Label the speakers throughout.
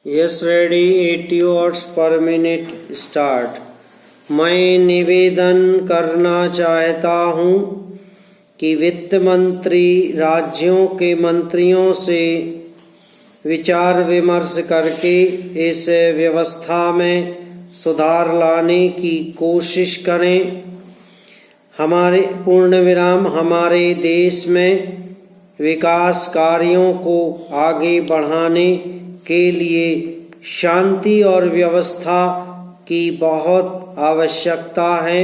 Speaker 1: Yes ready 80 words पर minute start. मैं निवेदन करना चाहता हूँ कि वित्त मंत्री राज्यों के मंत्रियों से विचार विमर्श करके इस व्यवस्था में सुधार लाने की कोशिश करें। हमारे देश में विकास कार्यों को आगे बढ़ाने के लिए शांति और व्यवस्था की बहुत आवश्यकता है।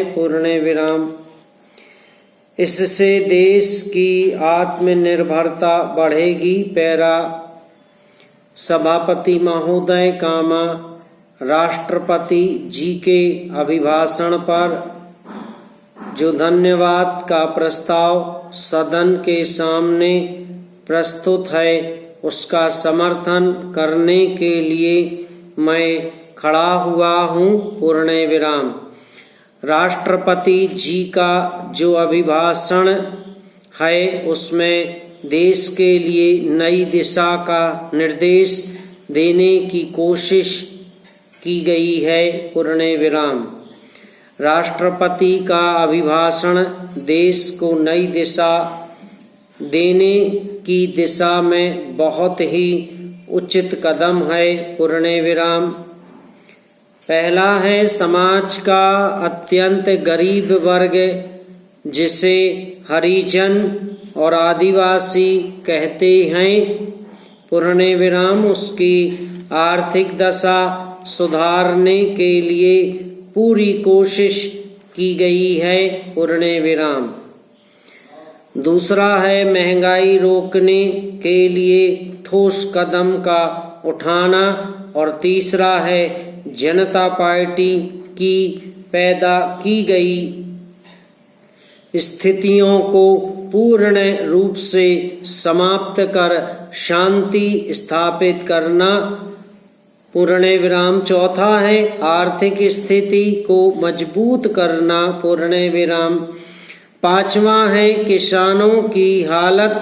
Speaker 1: इससे देश की आत्मनिर्भरता बढ़ेगी। सभापति महोदय राष्ट्रपति जी के अभिभाषण पर जो धन्यवाद का प्रस्ताव सदन के सामने प्रस्तुत है, उसका समर्थन करने के लिए मैं खड़ा हुआ हूँ। राष्ट्रपति जी का जो अभिभाषण है, उसमें देश के लिए नई दिशा का निर्देश देने की कोशिश की गई है। राष्ट्रपति का अभिभाषण देश को नई दिशा देने की दिशा में बहुत ही उचित कदम है। पहला है समाज का अत्यंत गरीब वर्ग, जिसे हरिजन और आदिवासी कहते हैं, उसकी आर्थिक दशा सुधारने के लिए पूरी कोशिश की गई है। दूसरा है महंगाई रोकने के लिए ठोस कदम का उठाना। और तीसरा है जनता पार्टी की पैदा की गई स्थितियों को पूर्ण रूप से समाप्त कर शांति स्थापित करना। चौथा है आर्थिक स्थिति को मजबूत करना। पांचवा है किसानों की हालत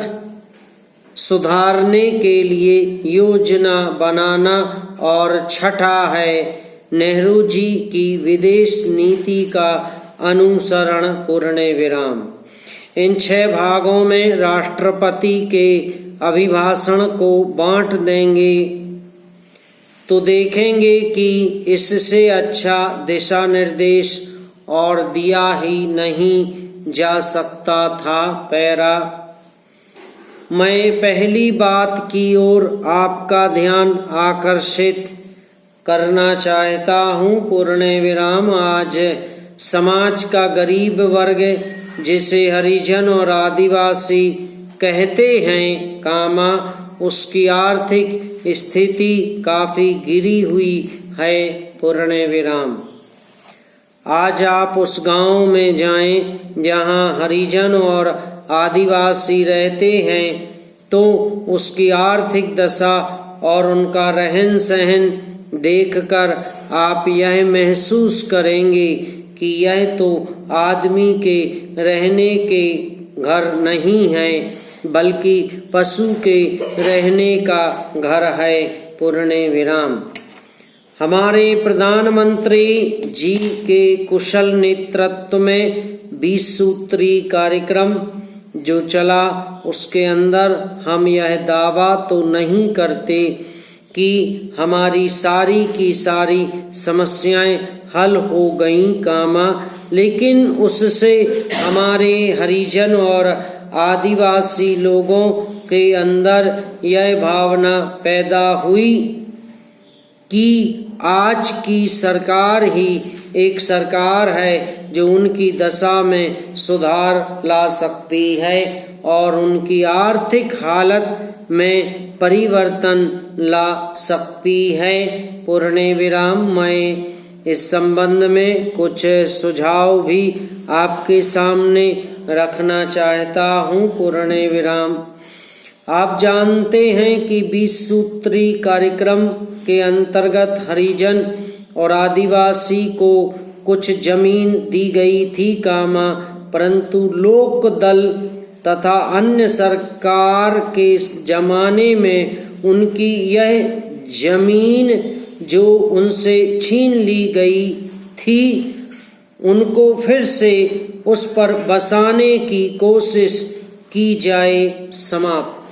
Speaker 1: सुधारने के लिए योजना बनाना। और छठा है नेहरू जी की विदेश नीति का अनुसरण। इन 6 भागों में राष्ट्रपति के अभिभाषण को बांट देंगे तो देखेंगे कि इससे अच्छा दिशा निर्देश और दिया ही नहीं जा सकता था। मैं पहली बात की ओर आपका ध्यान आकर्षित करना चाहता हूँ। आज समाज का गरीब वर्ग, जिसे हरिजन और आदिवासी कहते हैं, उसकी आर्थिक स्थिति काफी गिरी हुई है। आज आप उस गांव में जाएं जहां हरिजन और आदिवासी रहते हैं, तो उसकी आर्थिक दशा और उनका रहन सहन देखकर आप यह महसूस करेंगे कि यह तो आदमी के रहने के घर नहीं है, बल्कि पशु के रहने का घर है। हमारे प्रधानमंत्री जी के कुशल नेतृत्व में 20 सूत्री कार्यक्रम जो चला, उसके अंदर हम यह दावा तो नहीं करते कि हमारी सारी की सारी समस्याएं हल हो गईं, लेकिन उससे हमारे हरिजन और आदिवासी लोगों के अंदर यह भावना पैदा हुई कि आज की सरकार ही एक सरकार है जो उनकी दशा में सुधार ला सकती है और उनकी आर्थिक हालत में परिवर्तन ला सकती है। मैं इस संबंध में कुछ सुझाव भी आपके सामने रखना चाहता हूँ। आप जानते हैं कि 20 सूत्री कार्यक्रम के अंतर्गत हरिजन और आदिवासी को कुछ जमीन दी गई थी, परंतु लोक दल तथा अन्य सरकार के जमाने में उनकी यह जमीन जो उनसे छीन ली गई थी उनको फिर से उस पर बसाने की कोशिश की जाए। समाप्त।